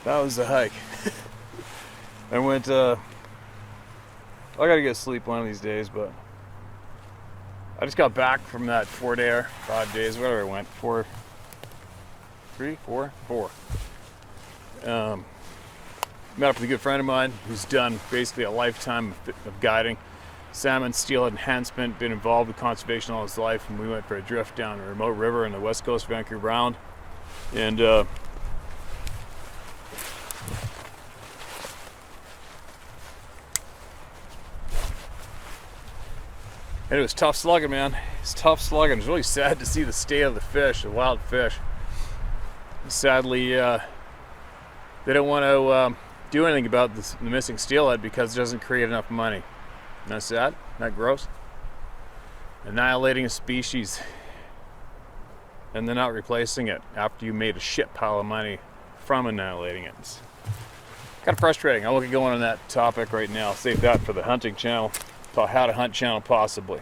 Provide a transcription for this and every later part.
That was the hike. I went, I gotta get sleep one of these days, but I just got back from that 4 day or 5 days, whatever I went, 4. Met up with a good friend of mine who's done basically a lifetime of guiding, salmon, steelhead enhancement, been involved with conservation all his life, and we went for a drift down a remote river in the west coast of Vancouver Island. And it was tough slugging, man. It's tough slugging. It's really sad to see the state of the fish, the wild fish. Sadly, they don't want to do anything about the missing steelhead because it doesn't create enough money. Isn't that sad? Isn't that gross? Annihilating a species and then not replacing it after you made a shit pile of money from annihilating it. It's kind of frustrating. I'll get going on that topic right now. I'll save that for the hunting channel, how to hunt channel possibly.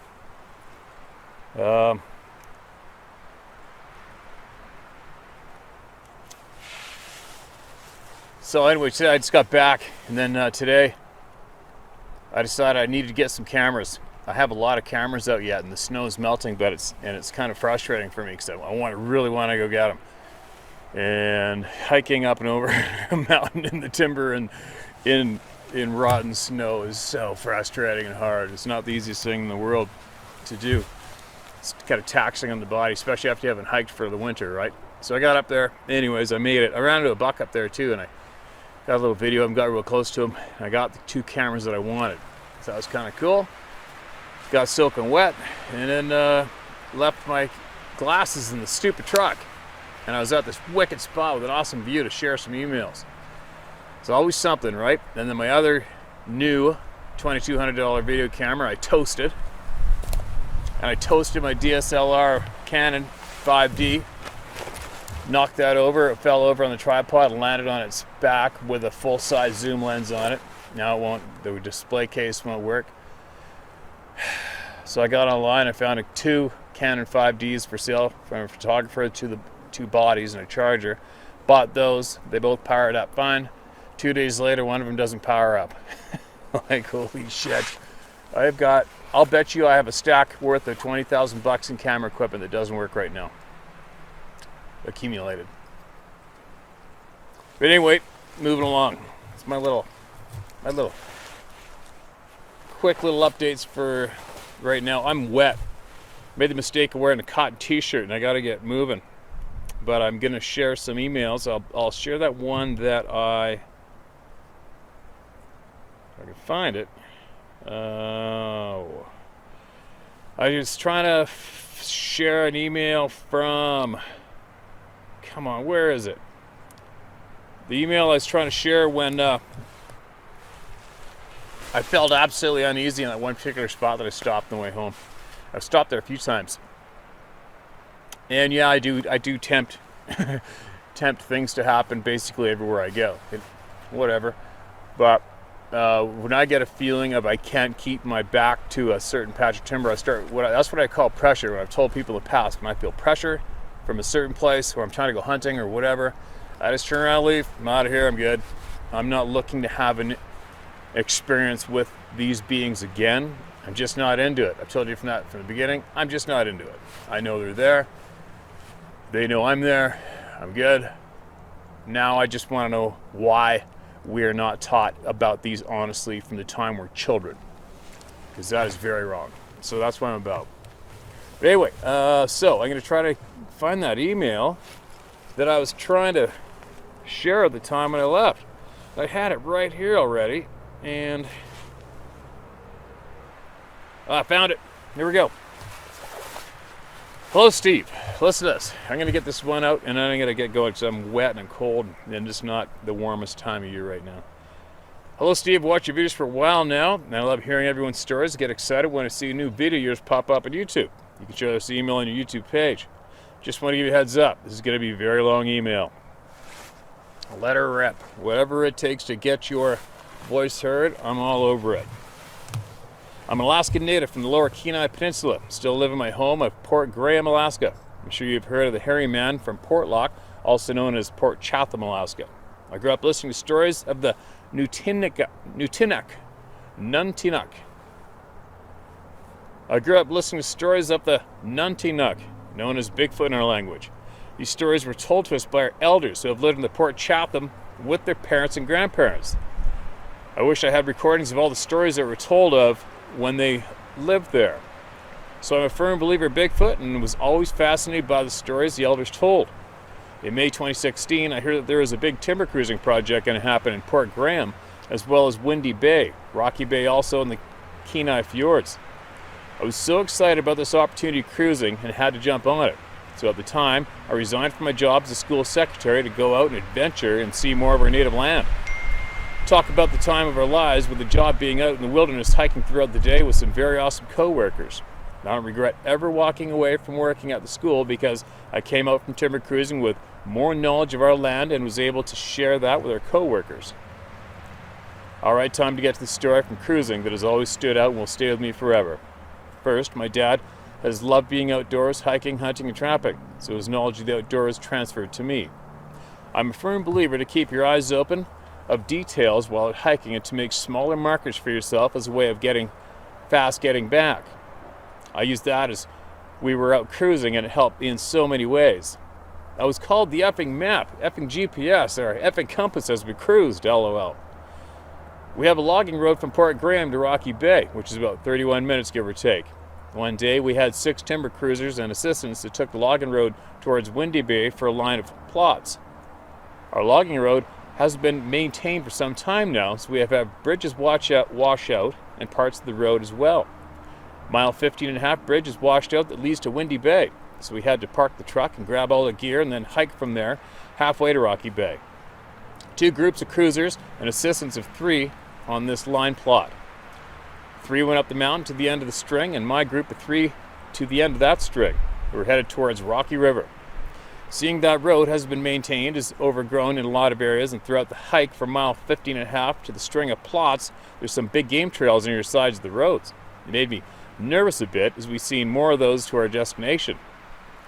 So anyway, today I just got back, and then today I decided I needed to get some cameras. I have a lot of cameras out yet, and the snow is melting, but it's kind of frustrating for me because I really want to go get them. And hiking up and over a mountain in the timber and in rotten snow is so frustrating and hard. It's not the easiest thing in the world to do. It's kind of taxing on the body, especially after you haven't hiked for the winter, right? So I got up there. Anyways, I made it. I ran into a buck up there too, and I got a little video of him, got real close to him. I got the 2 cameras that I wanted. So that was kind of cool. Got soaking wet, and then left my glasses in the stupid truck. And I was at this wicked spot with an awesome view to share some emails. It's always something, right? And then my other new $2,200 video camera, I toasted. And I toasted my DSLR Canon 5D. Knocked that over, it fell over on the tripod and landed on its back with a full-size zoom lens on it. Now it won't, the display case won't work. So I got online, I found 2 Canon 5Ds for sale from a photographer, to the 2 bodies and a charger. Bought those, they both powered up fine. 2 days later, one of them doesn't power up. Like, holy shit. I'll bet you I have a stack worth of 20,000 bucks in camera equipment that doesn't work right now. Accumulated. But anyway, moving along. It's my little quick little updates for right now. I'm wet. Made the mistake of wearing a cotton t-shirt, and I got to get moving. But I'm gonna share some emails. I'll share that one that if I can find it. I was trying to share an email from. Come on, where is it? The email I was trying to share when I felt absolutely uneasy in that one particular spot that I stopped on the way home. I've stopped there a few times. And yeah, I do tempt things to happen basically everywhere I go. Whatever. But when I get a feeling of I can't keep my back to a certain patch of timber, that's what I call pressure. When I've told people in the past, when I feel pressure from a certain place where I'm trying to go hunting or whatever, I just turn around and leave. I'm out of here, I'm good. I'm not looking to have an experience with these beings again. I'm just not into it. I've told you from the beginning, I'm just not into it. I know they're there. They know I'm there. I'm good. Now I just want to know why we're not taught about these honestly from the time we're children. Because that is very wrong. So that's what I'm about. But anyway, so I'm going to try to find that email that I was trying to share at the time when I left. I had it right here already, and I found it. Here we go. Hello, Steve. Listen to this. I'm going to get this one out, and then I'm going to get going because I'm wet and I'm cold, and it's not the warmest time of year right now. Hello, Steve. Watch your videos for a while now, and I love hearing everyone's stories. Get excited when I see a new video of yours pop up on YouTube. You can share this email on your YouTube page. Just want to give you a heads up. This is going to be a very long email. Let her rip. Whatever it takes to get your voice heard, I'm all over it. I'm an Alaskan native from the Lower Kenai Peninsula. Still live in my home of Port Graham, Alaska. I'm sure you've heard of the Hairy Man from Portlock, also known as Port Chatham, Alaska. I grew up listening to stories of the Nuntinaq. I grew up listening to stories of the Nuntinaq, known as Bigfoot in our language. These stories were told to us by our elders who have lived in the Port Chatham with their parents and grandparents. I wish I had recordings of all the stories that were told of when they lived there. So I'm a firm believer in Bigfoot and was always fascinated by the stories the elders told. In May 2016, I heard that there was a big timber cruising project going to happen in Port Graham, as well as Windy Bay, Rocky Bay also, and the Kenai Fjords. I was so excited about this opportunity cruising and had to jump on it. So at the time, I resigned from my job as a school secretary to go out and adventure and see more of our native land. Talk about the time of our lives with the job being out in the wilderness hiking throughout the day with some very awesome co-workers. I don't regret ever walking away from working at the school because I came out from timber cruising with more knowledge of our land and was able to share that with our co-workers. Alright, time to get to the story from cruising that has always stood out and will stay with me forever. First, my dad has loved being outdoors, hiking, hunting, and trapping, so his knowledge of the outdoors transferred to me. I'm a firm believer to keep your eyes open of details while out hiking and to make smaller markers for yourself as a way of getting back. I used that as we were out cruising and it helped me in so many ways. I was called the effing map, effing GPS, or effing compass as we cruised, lol. We have a logging road from Port Graham to Rocky Bay, which is about 31 minutes give or take. One day we had 6 timber cruisers and assistants that took the logging road towards Windy Bay for a line of plots. Our logging road has been maintained for some time now, so we have had bridges wash out and parts of the road as well. Mile 15.5 bridge is washed out that leads to Windy Bay, so we had to park the truck and grab all the gear and then hike from there halfway to Rocky Bay. 2 groups of cruisers and assistants of 3 on this line plot. 3 went up the mountain to the end of the string, and my group of 3 to the end of that string. We were headed towards Rocky River. Seeing that road has been maintained, is overgrown in a lot of areas, and throughout the hike from mile 15.5 to the string of plots, there's some big game trails on your sides of the roads. It made me nervous a bit as we seen more of those to our destination.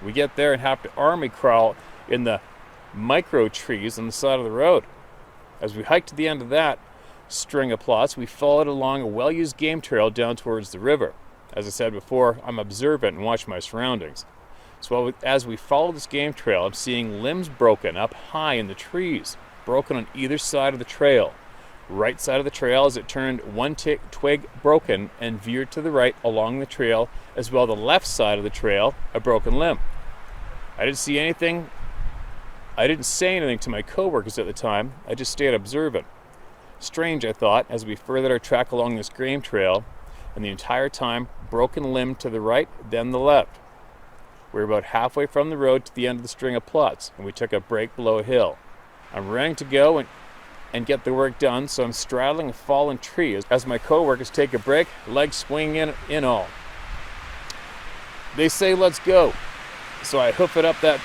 We get there and have to army crawl in the micro trees on the side of the road. As we hiked to the end of that string of plots, we followed along a well-used game trail down towards the river. As I said before, I'm observant and watch my surroundings. So as we follow this game trail, I'm seeing limbs broken up high in the trees, broken on either side of the trail. Right side of the trail as it turned one twig broken and veered to the right along the trail, as well the left side of the trail, a broken limb. I didn't say anything to my co-workers at the time. I just stayed observant. Strange, I thought, as we furthered our track along this game trail, and the entire time, broken limb to the right, then the left. We were about halfway from the road to the end of the string of plots, and we took a break below a hill. I'm ready to go and get the work done, so I'm straddling a fallen tree as my co-workers take a break, legs swinging in all. They say, let's go. So I hoof it up that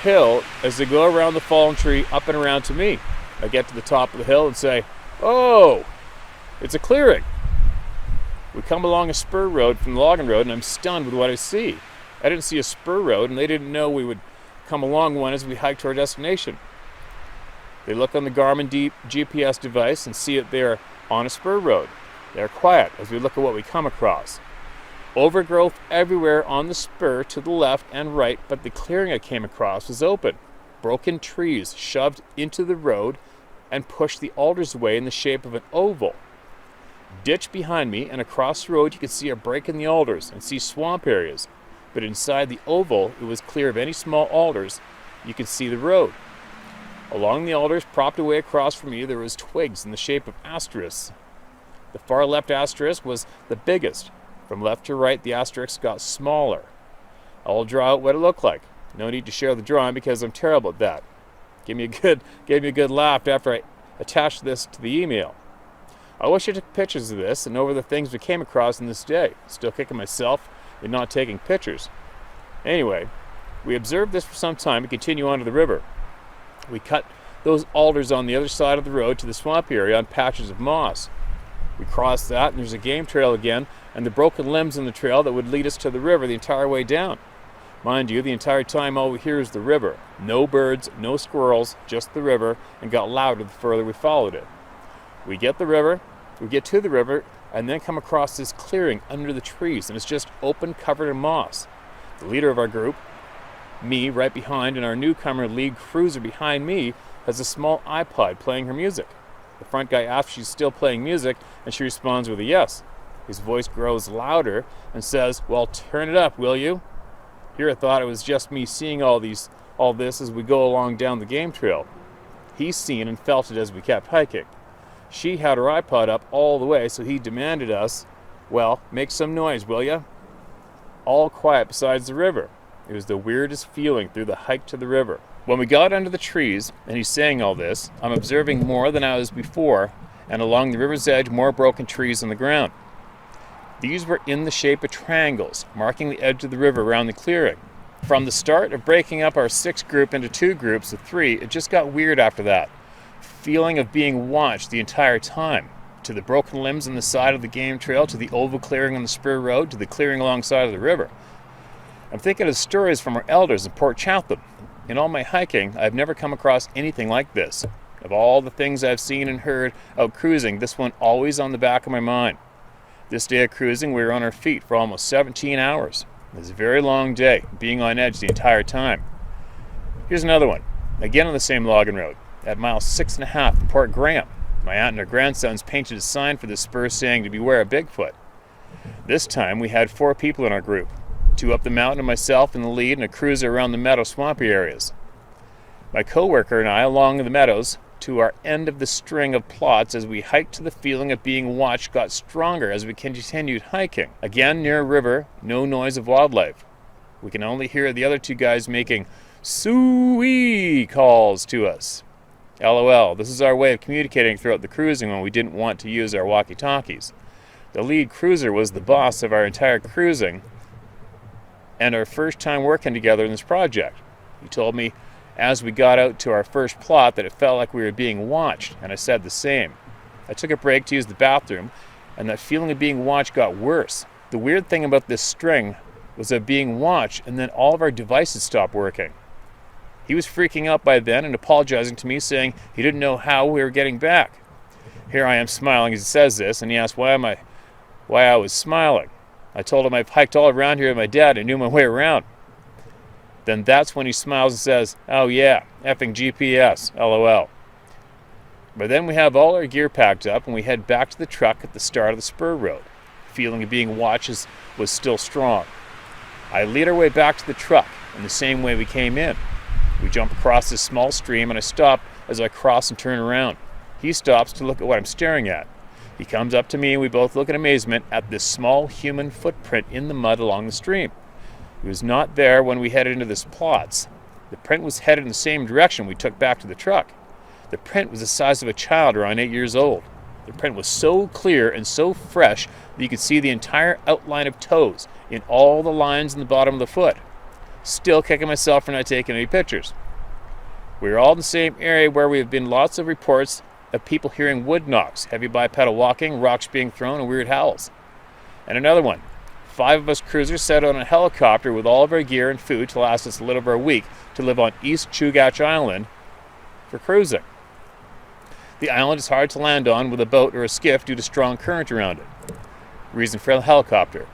hill as they go around the fallen tree, up and around to me. I get to the top of the hill and say, oh, it's a clearing. We come along a spur road from the logging road, and I'm stunned with what I see. I didn't see a spur road, and they didn't know we would come along one as we hiked to our destination. They look on the Garmin GPS device and see it there on a spur road. They're quiet as we look at what we come across. Overgrowth everywhere on the spur to the left and right, but the clearing I came across was open. Broken trees shoved into the road and pushed the alders away in the shape of an oval. Ditch behind me, and across the road you could see a break in the alders and see swamp areas. But inside the oval, it was clear of any small alders. You could see the road. Along the alders, propped away across from me, there was twigs in the shape of asterisks. The far left asterisk was the biggest. From left to right, the asterisk got smaller. I'll draw out what it looked like. No need to share the drawing because I'm terrible at that. Gave me a good laugh after I attached this to the email. I wish I took pictures of this and over the things we came across in this day. Still kicking myself in not taking pictures. Anyway, we observed this for some time and continue on to the river. We cut those alders on the other side of the road to the swamp area on patches of moss. We crossed that, and there's a game trail again, and the broken limbs in the trail that would lead us to the river the entire way down. Mind you, the entire time all we hear is the river. No birds, no squirrels, just the river, and got louder the further we followed it. We get to the river, and then come across this clearing under the trees, and it's just open, covered in moss. The leader of our group, me right behind, and our newcomer lead cruiser behind me, has a small iPod playing her music. The front guy asks if she's still playing music, and she responds with a yes. His voice grows louder and says, "Well, turn it up, will you?" Here I thought it was just me seeing all this as we go along down the game trail. He's seen and felt it as we kept hiking. She had her iPod up all the way, so he demanded us, "Well, make some noise, will ya?" All quiet besides the river. It was the weirdest feeling through the hike to the river. When we got under the trees, and he's saying all this, I'm observing more than I was before, and along the river's edge, more broken trees on the ground. These were in the shape of triangles, marking the edge of the river around the clearing. From the start of breaking up our 6 group into 2 groups of 3, it just got weird after that. Feeling of being watched the entire time. To the broken limbs on the side of the game trail, to the oval clearing on the spur road, to the clearing alongside of the river. I'm thinking of stories from our elders in Port Chatham. In all my hiking, I've never come across anything like this. Of all the things I've seen and heard out cruising, this one always on the back of my mind. This day of cruising, we were on our feet for almost 17 hours. It was a very long day, being on edge the entire time. Here's another one, again on the same logging road, at mile 6.5 at Port Graham. My aunt and her grandsons painted a sign for the spur saying to beware of Bigfoot. This time we had 4 people in our group, 2 up the mountain and myself in the lead, and a cruiser around the meadow swampy areas. My co-worker and I along the meadows to our end of the string of plots as we hiked to the feeling of being watched got stronger as we continued hiking. Again near a river, no noise of wildlife. We can only hear the other 2 guys making "Soo-wee" calls to us. LOL, this is our way of communicating throughout the cruising when we didn't want to use our walkie-talkies. The lead cruiser was the boss of our entire cruising and our first time working together in this project. He told me as we got out to our first plot that it felt like we were being watched, and I said the same. I took a break to use the bathroom, and that feeling of being watched got worse. The weird thing about this string was of being watched, and then all of our devices stopped working. He was freaking out by then and apologizing to me, saying he didn't know how we were getting back. Here I am smiling as he says this, and he asked why I was smiling. I told him I've hiked all around here with my dad and knew my way around. Then that's when he smiles and says, "Oh yeah, effing GPS, LOL." But then we have all our gear packed up and we head back to the truck at the start of the spur road. The feeling of being watched was still strong. I lead our way back to the truck in the same way we came in. We jump across this small stream and I stop as I cross and turn around. He stops to look at what I'm staring at. He comes up to me and we both look in amazement at this small human footprint in the mud along the stream. It was not there when we headed into this plots. The print was headed in the same direction we took back to the truck. The print was the size of a child around 8 years old. The print was so clear and so fresh that you could see the entire outline of toes in all the lines in the bottom of the foot. Still kicking myself for not taking any pictures. We are all in the same area where we have been lots of reports of people hearing wood knocks, heavy bipedal walking, rocks being thrown, and weird howls. And another one. 5 of us cruisers set out on a helicopter with all of our gear and food to last us a little over a week to live on East Chugach Island for cruising. The island is hard to land on with a boat or a skiff due to strong current around it. Reason for the helicopter.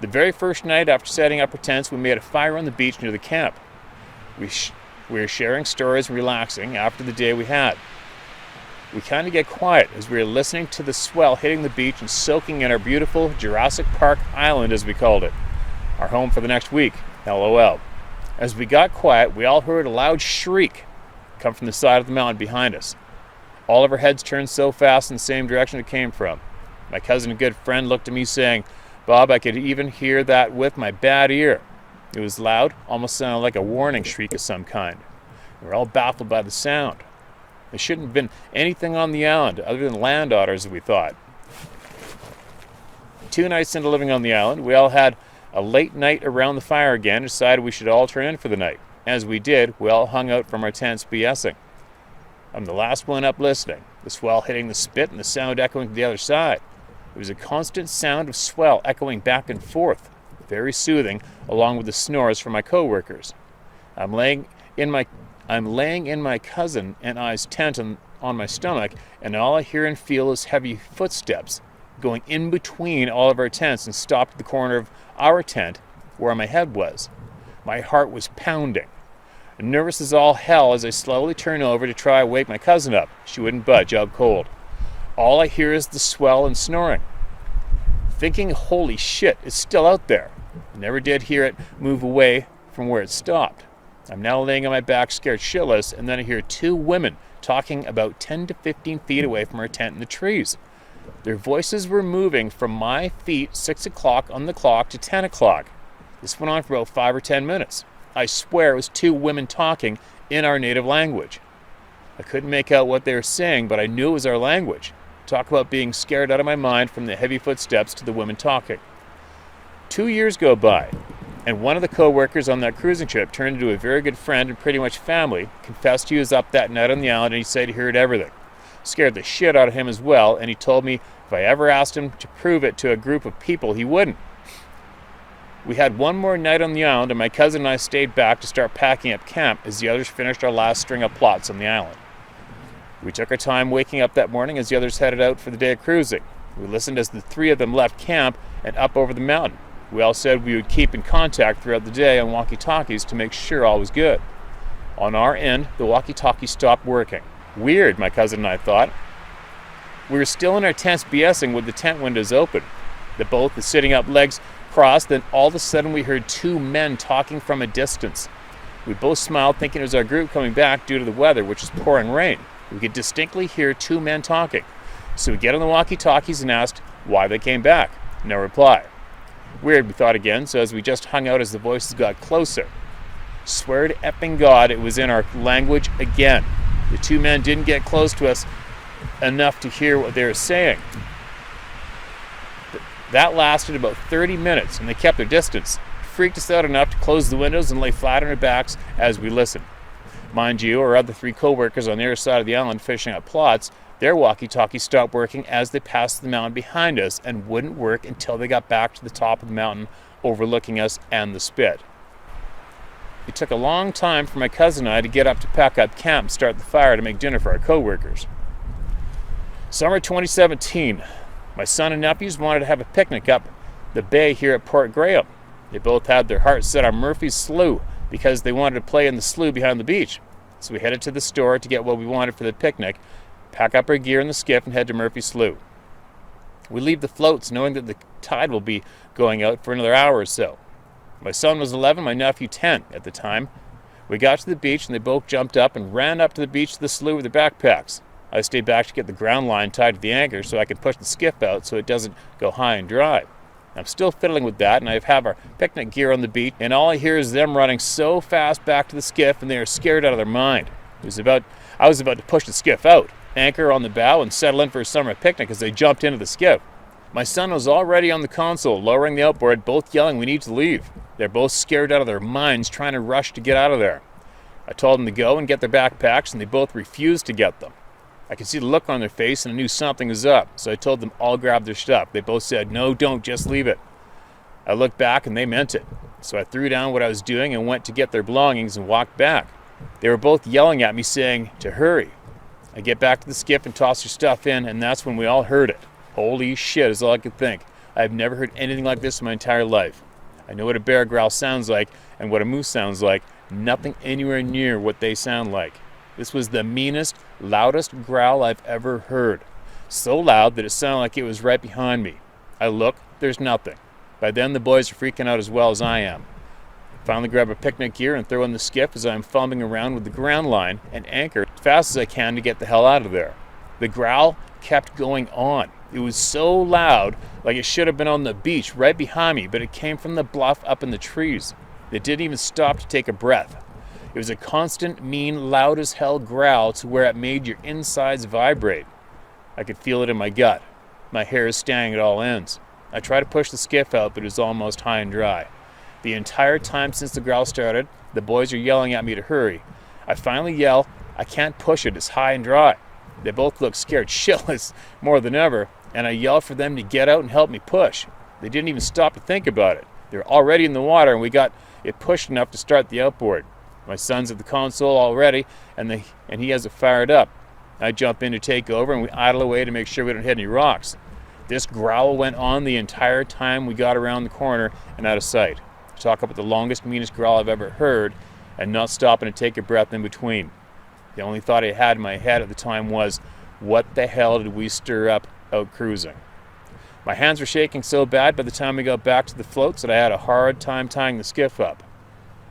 The very first night after setting up our tents, we made a fire on the beach near the camp. We were sharing stories and relaxing after the day we had. We kind of get quiet as we were listening to the swell hitting the beach and soaking in our beautiful Jurassic Park island, as we called it. Our home for the next week, LOL. As we got quiet, we all heard a loud shriek come from the side of the mountain behind us. All of our heads turned so fast in the same direction it came from. My cousin and good friend looked at me saying, "Bob, I could even hear that with my bad ear." It was loud, almost sounded like a warning shriek of some kind. We were all baffled by the sound. There shouldn't have been anything on the island other than land otters, we thought. 2 nights into living on the island, we all had a late night around the fire again and decided we should all turn in for the night. As we did, we all hung out from our tents BSing. I'm the last one up listening, the swell hitting the spit and the sound echoing to the other side. It was a constant sound of swell echoing back and forth. very soothing, along with the snores from my co-workers. I'm laying in my cousin and I's tent on my stomach, and all I hear and feel is heavy footsteps going in between all of our tents and stopped at the corner of our tent where my head was. My heart was pounding. Nervous as all hell as I slowly turn over to try to wake my cousin up. She wouldn't budge, out cold. All I hear is the swell and snoring. Thinking, holy shit, it's still out there. I never did hear it move away from where it stopped. I'm now laying on my back, scared shitless, and then I hear two women talking about 10 to 15 feet away from our tent in the trees. Their voices were moving from my feet 6 o'clock on the clock to 10 o'clock. This went on for about 5 or 10 minutes. I swear it was two women talking in our native language. I couldn't make out what they were saying, but I knew it was our language. Talk about being scared out of my mind from the heavy footsteps to the women talking. 2 years go by, and one of the co-workers on that cruising trip turned into a very good friend and pretty much family, confessed he was up that night on the island and he said he heard everything. Scared the shit out of him as well, and he told me if I ever asked him to prove it to a group of people, he wouldn't. We had one more night on the island, and my cousin and I stayed back to start packing up camp as the others finished our last string of plots on the island. We took our time waking up that morning as the others headed out for the day of cruising. We listened as the three of them left camp and up over the mountain. We all said we would keep in contact throughout the day on walkie-talkies to make sure all was good. On our end, the walkie-talkie stopped working. Weird, my cousin and I thought. We were still in our tents BSing with the tent windows open. The boat was sitting up, legs crossed, then all of a sudden we heard two men talking from a distance. We both smiled, thinking it was our group coming back due to the weather, which was pouring rain. We could distinctly hear two men talking. So we get on the walkie-talkies and asked why they came back. No reply. Weird, we thought again, so as we just hung out as the voices got closer. Swear to effing God it was in our language again. The two men didn't get close to us enough to hear what they were saying. That lasted about 30 minutes, and they kept their distance. It freaked us out enough to close the windows and lay flat on our backs as we listened. Mind you, our other three co-workers on the other side of the island fishing up plots, their walkie-talkies stopped working as they passed the mountain behind us and wouldn't work until they got back to the top of the mountain overlooking us and the spit. It took a long time for my cousin and I to get up to pack up camp and start the fire to make dinner for our co-workers. Summer 2017. My son and nephews wanted to have a picnic up the bay here at Port Graham. They both had their hearts set on Murphy's Slough because they wanted to play in the slough behind the beach. So we headed to the store to get what we wanted for the picnic, pack up our gear in the skiff, and head to Murphy's Slough. We leave the floats knowing that the tide will be going out for another hour or so. My son was 11, my nephew 10 at the time. We got to the beach and they both jumped up and ran up to the beach to the slough with their backpacks. I stayed back to get the ground line tied to the anchor so I could push the skiff out so it doesn't go high and dry. I'm still fiddling with that, and I have our picnic gear on the beach, and all I hear is them running so fast back to the skiff, and they are scared out of their mind. I was about to push the skiff out, anchor on the bow, and settle in for a summer picnic as they jumped into the skiff. My son was already on the console, lowering the outboard, both yelling, "We need to leave." They're both scared out of their minds, trying to rush to get out of there. I told them to go and get their backpacks, and they both refused to get them. I could see the look on their face, and I knew something was up, so I told them all grab their stuff. They both said, "No, don't, just leave it." I looked back, and they meant it. So I threw down what I was doing and went to get their belongings and walked back. They were both yelling at me, saying to hurry. I get back to the skiff and toss their stuff in, and that's when we all heard it. Holy shit is all I could think. I have never heard anything like this in my entire life. I know what a bear growl sounds like and what a moose sounds like. Nothing anywhere near what they sound like. This was the meanest, loudest growl I've ever heard. So loud that it sounded like it was right behind me. I look, there's nothing. By then the boys are freaking out as well as I am. Finally grab a picnic gear and throw in the skiff as I'm fumbling around with the ground line and anchor as fast as I can to get the hell out of there. The growl kept going on. It was so loud, like it should have been on the beach right behind me, but it came from the bluff up in the trees. It didn't even stop to take a breath. It was a constant, mean, loud as hell growl to where it made your insides vibrate. I could feel it in my gut. My hair is standing at all ends. I tried to push the skiff out, but it was almost high and dry. The entire time since the growl started, the boys are yelling at me to hurry. I finally yell, "I can't push it, it's high and dry." They both look scared shitless more than ever, and I yell for them to get out and help me push. They didn't even stop to think about it. They're already in the water, and we got it pushed enough to start the outboard. My son's at the console already, and he has it fired up. I jump in to take over, and we idle away to make sure we don't hit any rocks. This growl went on the entire time we got around the corner and out of sight. Talk about the longest, meanest growl I've ever heard, and not stopping to take a breath in between. The only thought I had in my head at the time was, what the hell did we stir up out cruising? My hands were shaking so bad by the time we got back to the floats that I had a hard time tying the skiff up.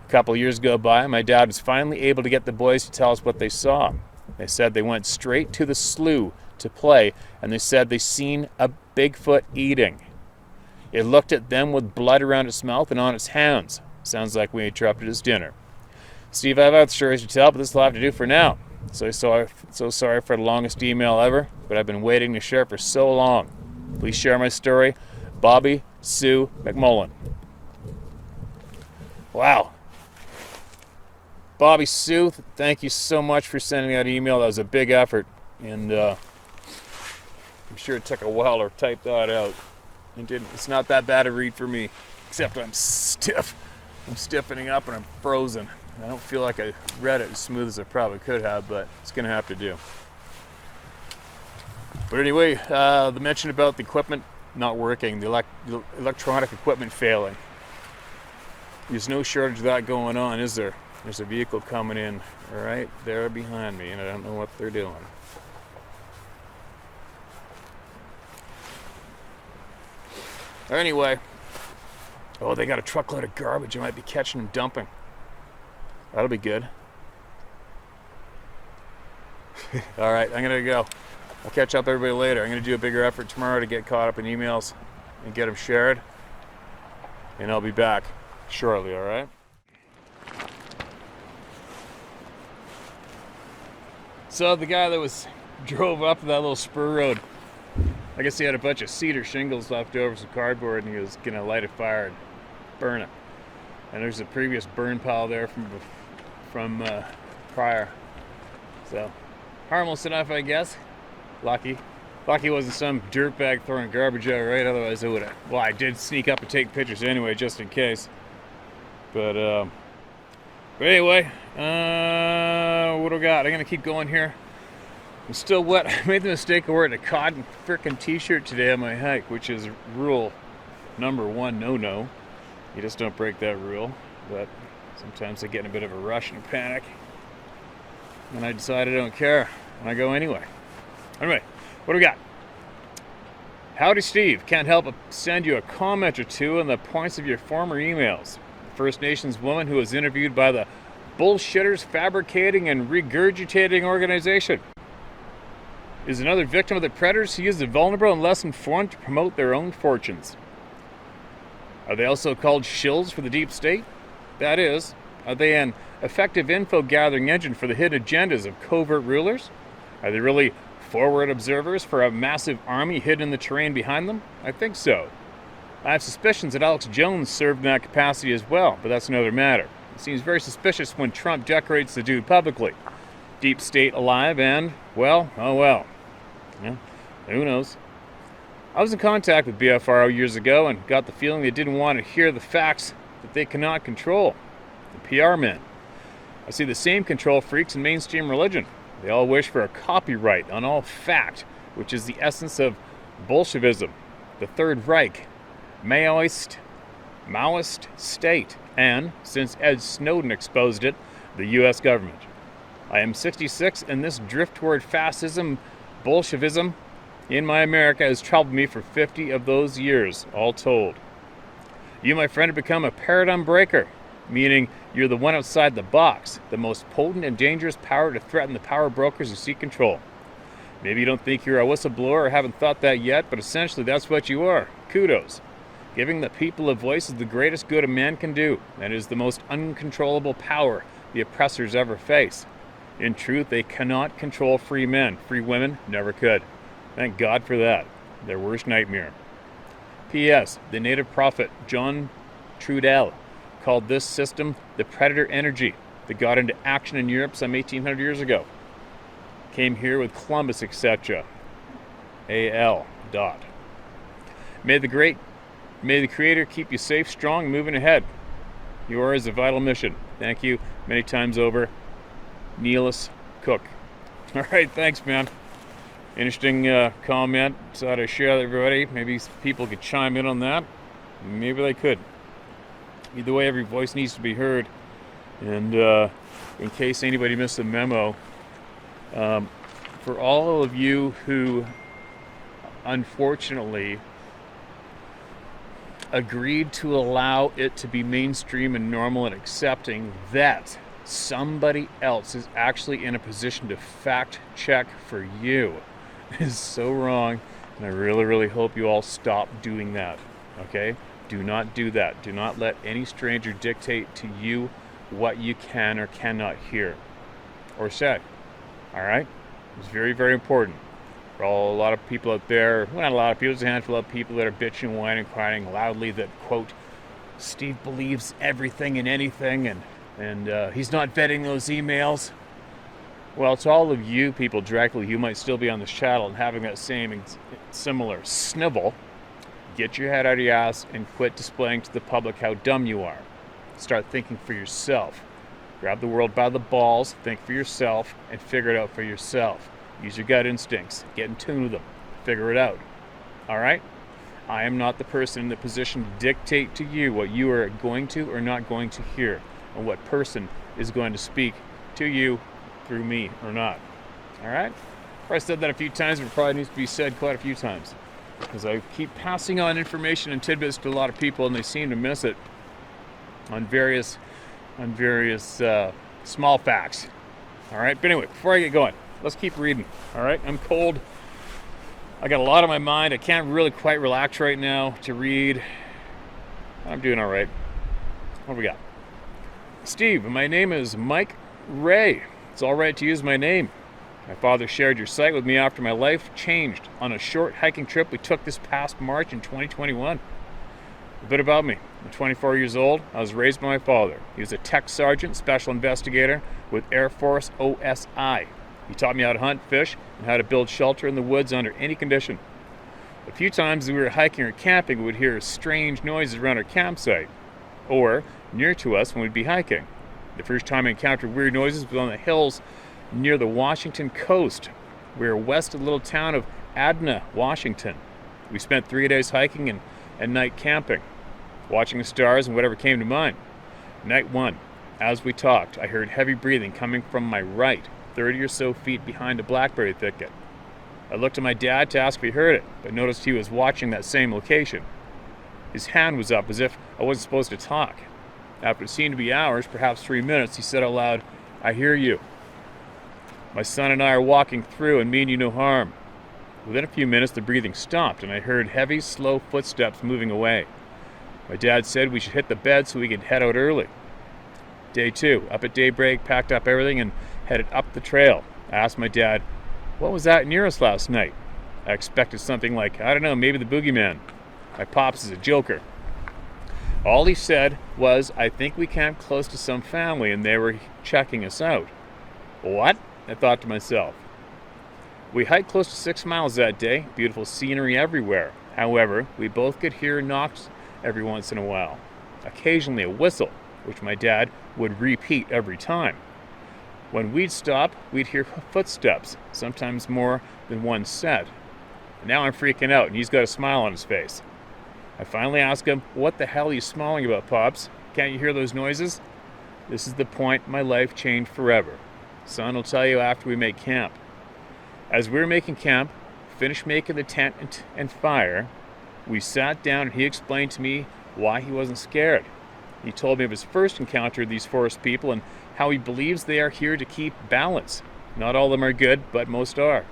A couple of years go by, my dad was finally able to get the boys to tell us what they saw. They said they went straight to the slough to play, and they said they seen a Bigfoot eating. It looked at them with blood around its mouth and on its hands. Sounds like we interrupted his dinner. Steve, I've had stories to tell, but this will have to do for now. So sorry for the longest email ever, but I've been waiting to share for so long. Please share my story. Bobby Sue McMullen. Wow. Bobby Sue, thank you so much for sending that email. That was a big effort, and I'm sure it took a while to type that out. It's not that bad a read for me, except I'm stiff. I'm stiffening up and I'm frozen. I don't feel like I read it as smooth as I probably could have, but it's going to have to do. But anyway, the mention about the equipment not working, the electronic equipment failing. There's no shortage of that going on, is there? There's a vehicle coming in right there behind me, and I don't know what they're doing. Anyway, oh, they got a truckload of garbage. I might be catching them dumping. That'll be good. All right, I'm gonna go. I'll catch up with everybody later. I'm gonna do a bigger effort tomorrow to get caught up in emails and get them shared, and I'll be back shortly. All right. So the guy that drove up that little spur road, I guess he had a bunch of cedar shingles left over, some cardboard, and he was gonna light a fire and burn it. And there's a previous burn pile there from prior. So harmless enough, I guess. Lucky wasn't some dirtbag throwing garbage out, right? Otherwise it would have. Well, I did sneak up and take pictures anyway, just in case. But anyway, what do we got? I'm gonna keep going here. I'm still wet. I made the mistake of wearing a cotton frickin' t-shirt today on my hike, which is rule number 1, no. You just don't break that rule. But sometimes I get in a bit of a rush and a panic, and I decide I don't care, and I go anyway. Anyway, what do we got? Howdy, Steve. Can't help but send you a comment or two on the points of your former emails. The First Nations woman who was interviewed by the Bullshitters Fabricating and Regurgitating Organization is another victim of the predators who use the vulnerable and less informed to promote their own fortunes. Are they also called shills for the deep state? That is, are they an effective info-gathering engine for the hidden agendas of covert rulers? Are they really forward observers for a massive army hidden in the terrain behind them? I think so. I have suspicions that Alex Jones served in that capacity as well, but that's another matter. It seems very suspicious when Trump decorates the dude publicly. Deep state alive and, well, oh well. Yeah, who knows? I was in contact with BFRO years ago and got the feeling they didn't want to hear the facts that they cannot control. The PR men. I see the same control freaks in mainstream religion. They all wish for a copyright on all fact, which is the essence of Bolshevism, the Third Reich, Maoist state, and, since Ed Snowden exposed it, the U.S. government. I am 66, and this drift toward fascism, Bolshevism, in my America has troubled me for 50 of those years, all told. You, my friend, have become a paradigm breaker, meaning you're the one outside the box, the most potent and dangerous power to threaten the power brokers who seek control. Maybe you don't think you're a whistleblower or haven't thought that yet, but essentially that's what you are. Kudos. Giving the people a voice is the greatest good a man can do, and is the most uncontrollable power the oppressors ever face. In truth, they cannot control free men. Free women never could. Thank God for that. Their worst nightmare. P.S. The native prophet John Trudell called this system the predator energy that got into action in Europe some 1800 years ago. Came here with Columbus, etc. A.L. Dot. May the great May the Creator keep you safe, strong, and moving ahead. Yours is a vital mission. Thank you many times over. Neelis Cook. All right, thanks, man. Interesting comment. Thought I'd share that with everybody. Maybe people could chime in on that. Maybe they could. Either way, every voice needs to be heard. And in case anybody missed the memo, for all of you who unfortunately agreed to allow it to be mainstream and normal and accepting that somebody else is actually in a position to fact check for you is so wrong, and I really, really hope you all stop doing that. Okay? Do not do that. Do not let any stranger dictate to you what you can or cannot hear or say. All right? It's very, very important. For a lot of people out there, well, not a lot of people, there's a handful of people that are bitching, whining, crying loudly that, quote, Steve believes everything and anything, and he's not vetting those emails. Well, to all of you people directly who might still be on this channel and having that same similar snivel, get your head out of your ass and quit displaying to the public how dumb you are. Start thinking for yourself. Grab the world by the balls, think for yourself, and figure it out for yourself. Use your gut instincts. Get in tune with them. Figure it out. All right? I am not the person in the position to dictate to you what you are going to or not going to hear, and what person is going to speak to you through me or not. All right? I said that a few times, but it probably needs to be said quite a few times, because I keep passing on information and tidbits to a lot of people, and they seem to miss it on various small facts. All right? But anyway, before I get going, let's keep reading. All right? I'm cold. I got a lot on my mind. I can't really quite relax right now to read. I'm doing all right. What do we got? Steve, my name is Mike Ray. It's all right to use my name. My father shared your site with me after my life changed on a short hiking trip we took this past March in 2021. A bit about me. I'm 24 years old. I was raised by my father. He was a tech sergeant, special investigator with Air Force OSI. He taught me how to hunt, fish, and how to build shelter in the woods under any condition. A few times as we were hiking or camping, we would hear strange noises around our campsite, or near to us when we'd be hiking. The first time I encountered weird noises was on the hills near the Washington coast. We were west of the little town of Adna, Washington. We spent 3 days hiking and night camping, watching the stars and whatever came to mind. Night 1, as we talked, I heard heavy breathing coming from my right, 30 or so feet behind a blackberry thicket. I looked at my dad to ask if he heard it, but noticed he was watching that same location. His hand was up as if I wasn't supposed to talk. After it seemed to be hours, perhaps 3 minutes, he said out loud, "I hear you. My son and I are walking through and mean you no harm." Within a few minutes, the breathing stopped, and I heard heavy, slow footsteps moving away. My dad said we should hit the bed so we could head out early. Day 2, up at daybreak, packed up everything and headed up the trail. I asked my dad, "What was that near us last night?" I expected something like, I don't know, maybe the boogeyman. My pops is a joker. All he said was, "I think we camped close to some family and they were checking us out." What? I thought to myself. We hiked close to 6 miles that day, beautiful scenery everywhere. However, we both could hear knocks every once in a while. Occasionally a whistle, which my dad would repeat every time. When we'd stop, we'd hear footsteps, sometimes more than one set. Now I'm freaking out, and he's got a smile on his face. I finally ask him, "What the hell are you smiling about, Pops? Can't you hear those noises?" This is the point my life changed forever. Son will tell you after we make camp. As we were making camp, finished making the tent and fire, we sat down and he explained to me why he wasn't scared. He told me of his first encounter with these forest people and how he believes they are here to keep balance. Not all of them are good, but most are.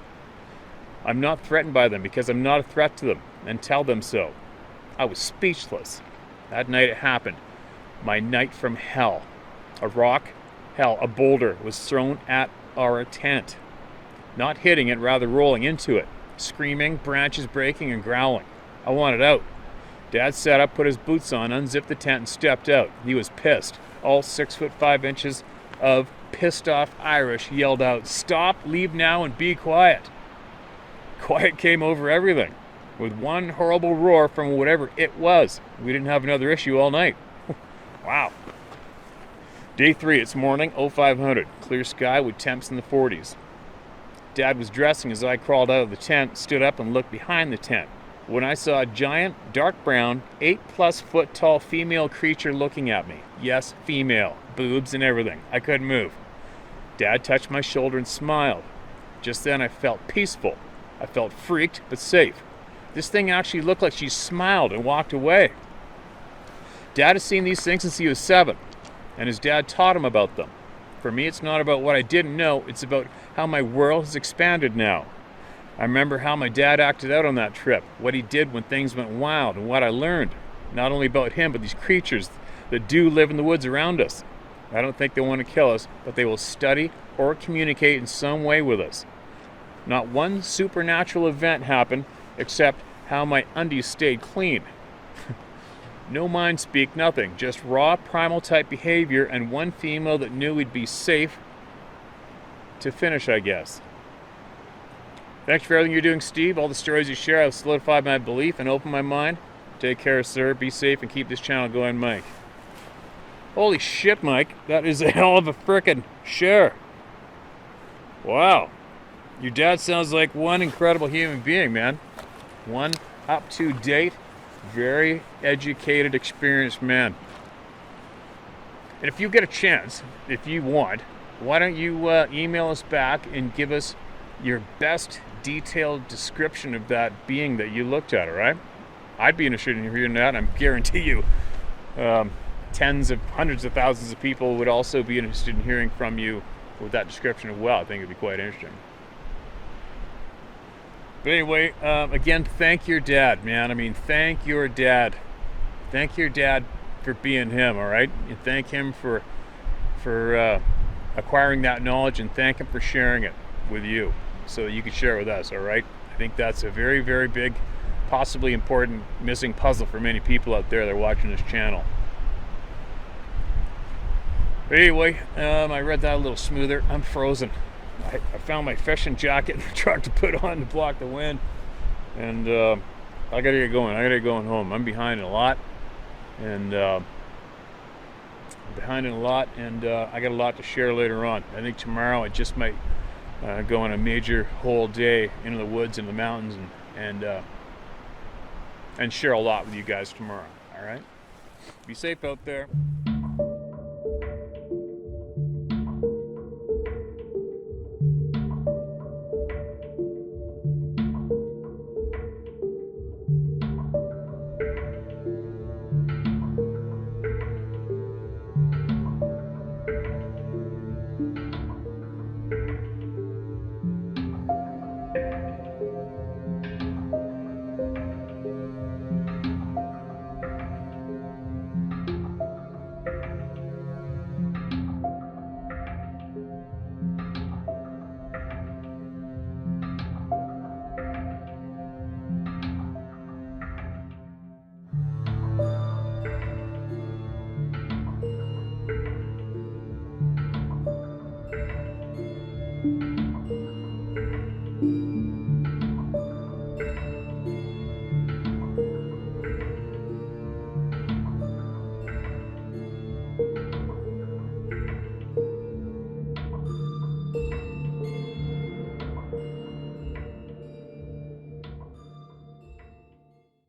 I'm not threatened by them because I'm not a threat to them, and tell them so. I was speechless. That night it happened. My night from hell. A boulder was thrown at our tent. Not hitting it, rather rolling into it. Screaming, branches breaking, and growling. I wanted out. Dad sat up, put his boots on, unzipped the tent, and stepped out. He was pissed. All 6'5" of pissed off Irish yelled out, "Stop, leave now, and be quiet." Quiet came over everything. with one horrible roar from whatever it was. We didn't have another issue all night. Wow. Day 3, it's morning, 0500. Clear sky with temps in the 40s. Dad was dressing as I crawled out of the tent, stood up and looked behind the tent. When I saw a giant, dark brown, 8+ foot tall female creature looking at me. Yes, female. Boobs and everything. I couldn't move. Dad touched my shoulder and smiled. Just then I felt peaceful. I felt freaked, but safe. This thing actually looked like she smiled and walked away. Dad has seen these things since he was 7, and his dad taught him about them. For me, it's not about what I didn't know, it's about how my world has expanded now. I remember how my dad acted out on that trip, what he did when things went wild, and what I learned, not only about him, but these creatures that do live in the woods around us. I don't think they want to kill us, but they will study or communicate in some way with us. Not one supernatural event happened, except how my undies stayed clean. No mind speak, nothing, just raw primal type behavior and one female that knew we'd be safe to finish, I guess. Thanks for everything you're doing, Steve. All the stories you share have solidified my belief and opened my mind. Take care, sir. Be safe and keep this channel going, Mike. Holy shit, Mike. That is a hell of a frickin' share. Wow. Your dad sounds like one incredible human being, man. One up-to-date, very educated, experienced man. And if you get a chance, if you want, why don't you email us back and give us your best detailed description of that being that you looked at, all right? I'd be interested in hearing that, and I guarantee you tens of hundreds of thousands of people would also be interested in hearing from you with that description as well. I think it'd be quite interesting. But anyway, again, thank your dad, man. I mean, thank your dad. Thank your dad for being him, all right? And thank him for acquiring that knowledge, and thank him for sharing it with you so that you can share it with us, all right? I think that's a very, very big, possibly important missing puzzle for many people out there that are watching this channel. But anyway, I read that a little smoother. I'm frozen. I found my fishing jacket in the truck to put on to block the wind, and I gotta get going. I gotta get going home. I'm behind a lot, and I got a lot to share later on. I think tomorrow I just might go on a major whole day into the woods and the mountains, and share a lot with you guys tomorrow. All right, be safe out there.